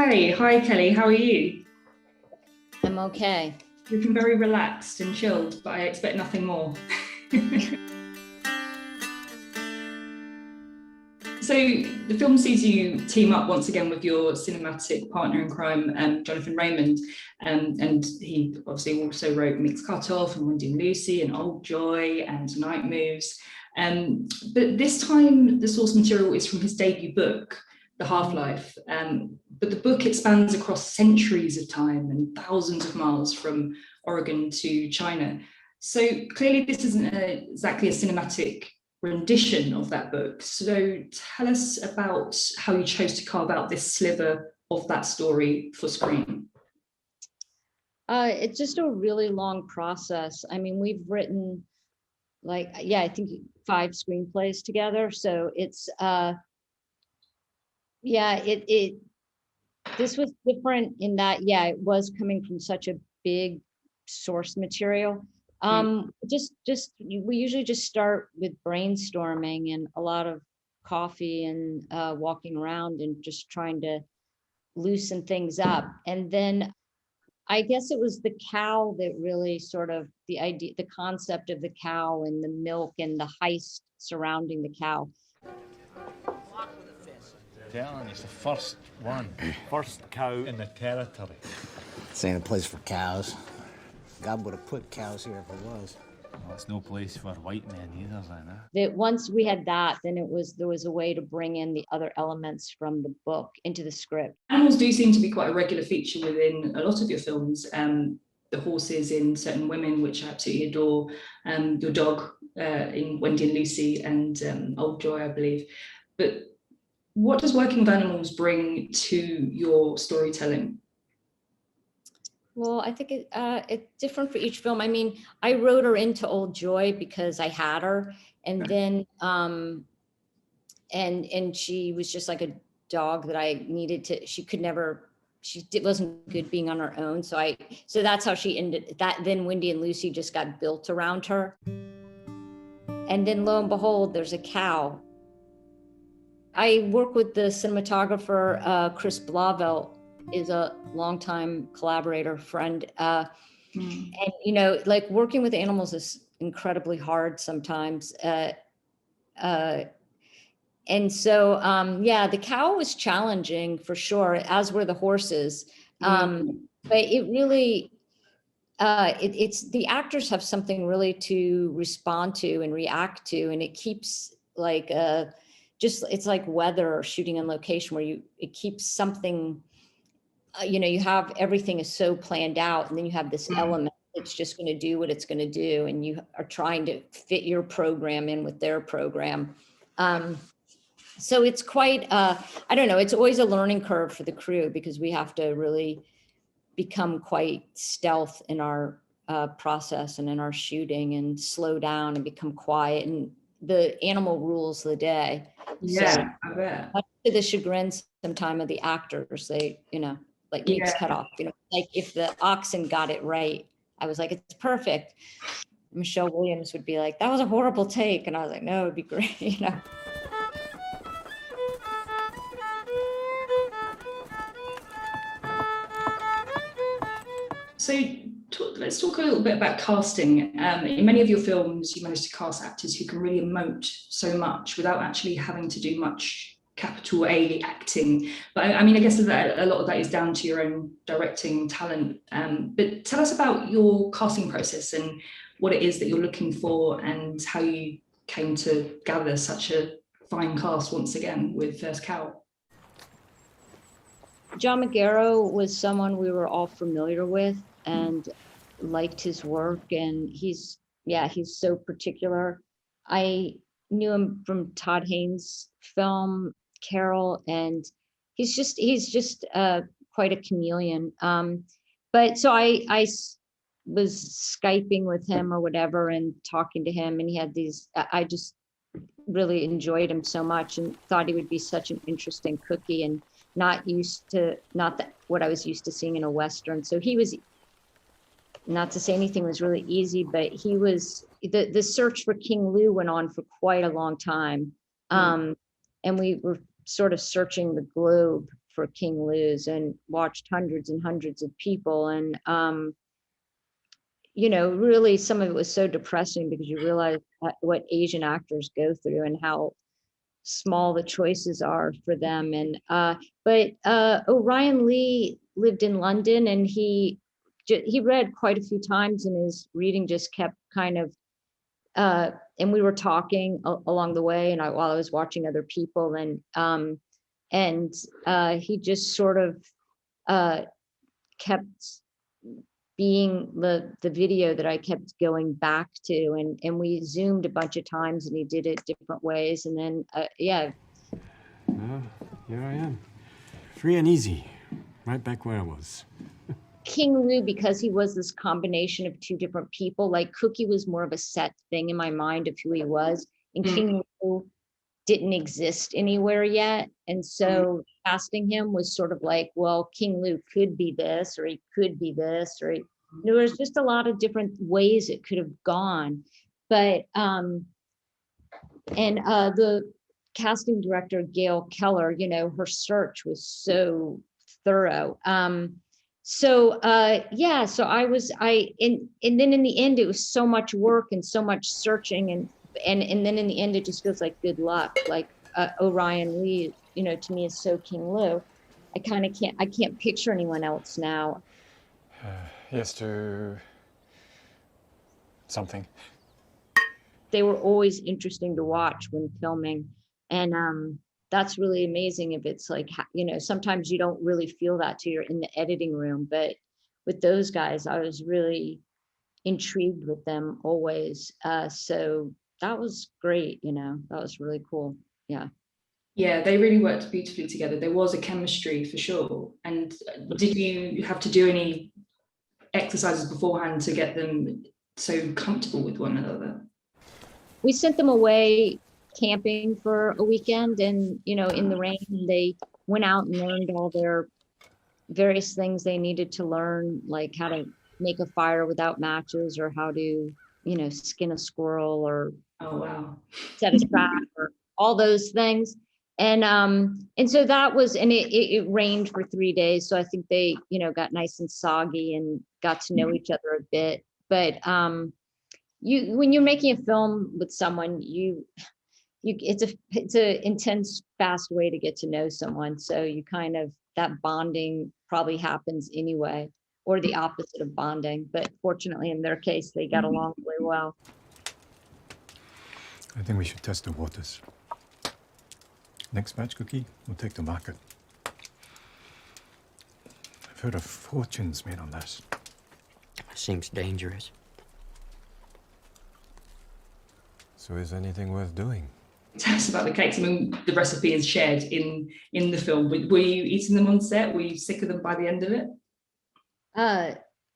Hi Kelly, how are you? I'm okay. Looking very relaxed and chilled, but I expect nothing more. So the film sees you team up once again with your cinematic partner in crime, Jonathan Raymond, and he obviously also wrote Mixed Cut Off and Wendy and Lucy and Old Joy and Night Moves. But this time the source material is from his debut book, The Half-Life. But the book expands across centuries of time and thousands of miles from Oregon to China. So clearly this isn't exactly a cinematic rendition of that book. So tell us about how you chose to carve out this sliver of that story for screen. It's just a really long process. I mean, we've written I think 5 screenplays together. So it's this was different in that, it was coming from such a big source material. We usually just start with brainstorming and a lot of coffee and walking around and just trying to loosen things up. And then I guess it was the cow that really sort of the idea, the concept of the cow and the milk and the heist surrounding the cow. Telling it's the first one, first cow in the territory. This ain't a place for cows. God would have put cows here if it was. Well, it's no place for white men either, then. That once we had that, then there was a way to bring in the other elements from the book into the script. Animals do seem to be quite a regular feature within a lot of your films. The horses in Certain Women, which I absolutely adore, your dog in Wendy and Lucy, and Old Joy, I believe. But what does working with animals bring to your storytelling? Well, I think it's different for each film. I mean, I wrote her into Old Joy because I had her, and then and she was just like a dog that I needed to. It wasn't good being on her own. So that's how she ended that. Then Wendy and Lucy just got built around her, and then lo and behold, there's a cow. I work with the cinematographer Chris Blauvelt. Is a longtime collaborator, friend. And, like working with animals is incredibly hard sometimes. And so, the cow was challenging for sure, as were the horses. But it really, it's the actors have something really to respond to and react to. And it keeps it's like weather or shooting on location where it keeps something. You have everything is so planned out, and then you have this element that's just going to do what it's going to do, and you are trying to fit your program in with their program. So it's quite, I don't know, it's always a learning curve for the crew because we have to really become quite stealth in our process and in our shooting and slow down and become quiet, and the animal rules the day. Yeah, so, I bet. much to the chagrin sometimes of the actors, they, like Mixed Cut Off, like if the oxen got it right, I was like, it's perfect. Michelle Williams would be like, that was a horrible take. And I was like, no, it'd be great, So let's talk a little bit about casting. In many of your films, you manage to cast actors who can really emote so much without actually having to do much capital A acting. But I mean, I guess that a lot of that is down to your own directing talent. But tell us about your casting process and what it is that you're looking for and how you came to gather such a fine cast once again with First Cow. John Magaro was someone we were all familiar with and liked his work, and he's so particular. I knew him from Todd Haynes' film Carol, and he's just quite a chameleon. But so I was Skyping with him or whatever and talking to him, and he had these, I just really enjoyed him so much and thought he would be such an interesting cookie and not what I was used to seeing in a Western. So he was, not to say anything was really easy, but he was, the search for King Lou went on for quite a long time. And we were sort of searching the globe for King Lou's and watched hundreds and hundreds of people. And, really some of it was so depressing because you realize what Asian actors go through and how small the choices are for them. And but Orion Lee lived in London, and he read quite a few times, and his reading just kept kind of and we were talking along the way, and while I was watching other people, and he just sort of kept being the video that I kept going back to, and we zoomed a bunch of times, and he did it different ways, and then yeah. Well, here I am, free and easy, right back where I was. King Lou, because he was this combination of two different people, like Cookie was more of a set thing in my mind of who he was, and King Lou didn't exist anywhere yet. And so casting him was sort of like, well, King Lou could be this, or he could be this, or there was just a lot of different ways it could have gone. But the casting director, Gail Keller, her search was so thorough. So and then in the end, it was so much work and so much searching, and then in the end, it just feels like good luck. Like Orion Lee, to me is so King Lou. I can't picture anyone else now. Yes, to something. They were always interesting to watch when filming, and that's really amazing. If it's like, sometimes you don't really feel that till you're in the editing room, but with those guys, I was really intrigued with them always. So that was great. That was really cool. Yeah. Yeah, they really worked beautifully together. There was a chemistry for sure. And did you have to do any exercises beforehand to get them so comfortable with one another? We sent them away camping for a weekend, and in the rain, they went out and learned all their various things they needed to learn, like how to make a fire without matches, or how to skin a squirrel, or set a trap, or all those things. And so that was, and it rained for 3 days, so I think they got nice and soggy and got to know each other a bit. But when you're making a film with someone, it's a intense, fast way to get to know someone. So you kind of, that bonding probably happens anyway, or the opposite of bonding. But fortunately, in their case, they got along really well. I think we should test the waters. Next batch, Cookie, we'll take to market. I've heard of fortunes made on this. Seems dangerous. So is anything worth doing? Tell us about the cakes. I mean, the recipe is shared in the film. Were you eating them on set? Were you sick of them by the end of it?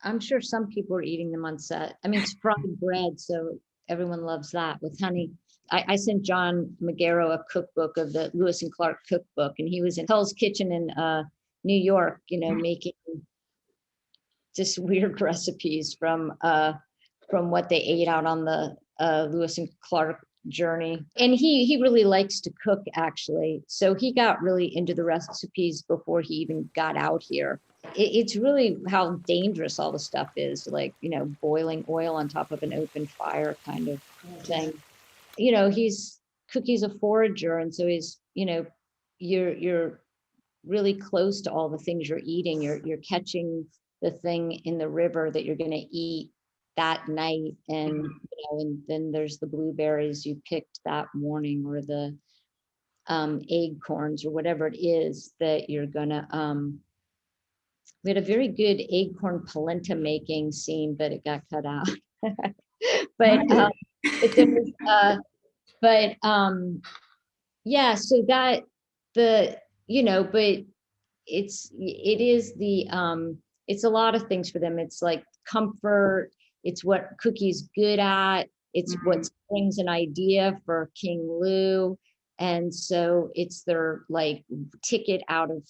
I'm sure some people are eating them on set. I mean, it's fried bread, so everyone loves that with honey. I sent John Magaro a cookbook of the Lewis and Clark cookbook, and he was in Hell's Kitchen in New York, making just weird recipes from what they ate out on the Lewis and Clark journey. And he really likes to cook, actually. So he got really into the recipes before he even got out here. It's really how dangerous all the stuff is, like, boiling oil on top of an open fire kind of thing. Cookie's a forager, and so you're really close to all the things you're eating. You're catching the thing in the river that you're going to eat that night, and and then there's the blueberries you picked that morning, or the acorns, or whatever it is that you're gonna. We had a very good acorn polenta making scene, but it got cut out. Yeah, so that but it's a lot of things for them. It's like comfort, it's what Cookie's good at, it's what brings an idea for King Lou, and so it's their like ticket out of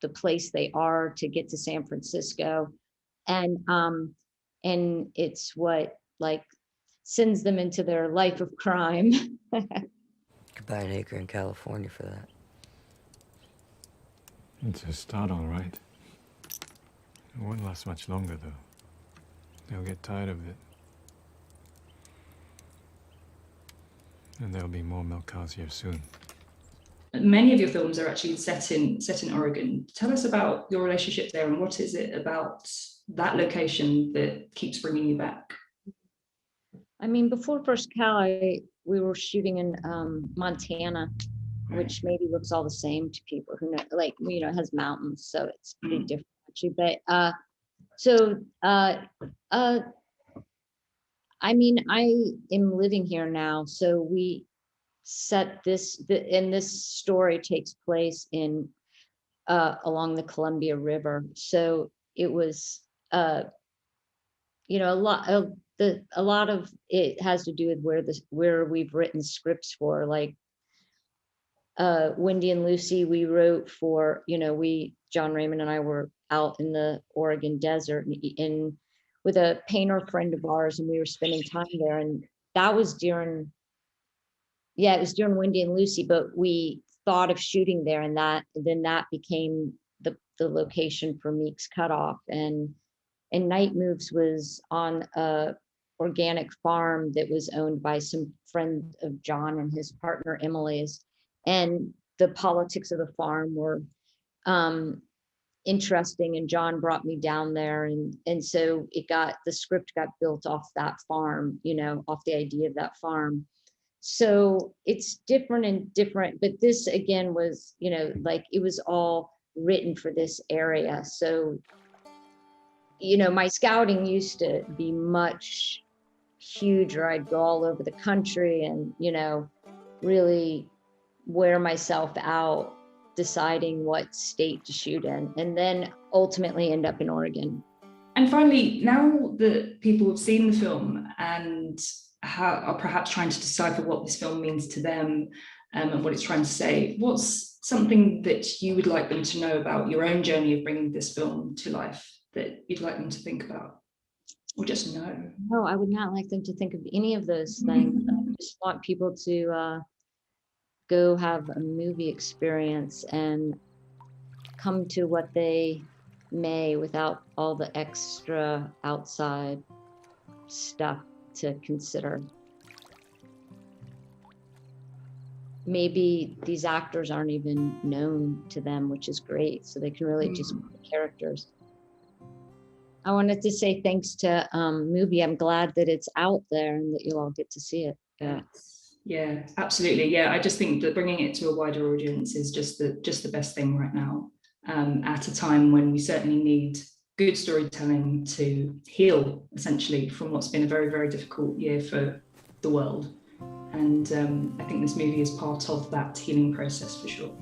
the place they are to get to San Francisco, and it's what like sends them into their life of crime. Could buy an acre in California for that. It's a start, all right. It won't last much longer, though. They'll get tired of it. And there'll be more milk cows here soon. Many of your films are actually set in Oregon. Tell us about your relationship there, and what is it about that location that keeps bringing you back? I mean, before First Cow, we were shooting in Montana, which maybe looks all the same to people who know, like, you know, it has mountains, so it's pretty different actually. But I mean, I am living here now, so we set this, and this story takes place in along the Columbia River. So it was, you know, a lot of it has to do with where we've written scripts for, like Wendy and Lucy, we wrote for, you know, John Raymond and I were out in the Oregon desert with a painter friend of ours, and we were spending time there. And that was during, it was during Wendy and Lucy, but we thought of shooting there, and then that became the location for Meek's Cutoff. And Night Moves was on a organic farm that was owned by some friend of John and his partner Emily's. And the politics of the farm were interesting, and John brought me down there, and so the script got built off that farm, you know, off the idea of that farm. So it's different, but this again was, you know, like it was all written for this area. So, you know, my scouting used to be much huger. I'd go all over the country and, you know, really wear myself out deciding what state to shoot in, and then ultimately end up in Oregon. And finally, now that people have seen the film and are perhaps trying to decipher what this film means to them and what it's trying to say, what's something that you would like them to know about your own journey of bringing this film to life that you'd like them to think about or just know? No, I would not like them to think of any of those things. I just want people to go have a movie experience and come to what they may without all the extra outside stuff to consider. Maybe these actors aren't even known to them, which is great, so they can really just be characters. I wanted to say thanks to MUBI. I'm glad that it's out there and that you'll all get to see it. Yeah, absolutely. Yeah, I just think that bringing it to a wider audience is just the best thing right now, at a time when we certainly need good storytelling to heal, essentially, from what's been a very, very difficult year for the world. And I think this movie is part of that healing process for sure.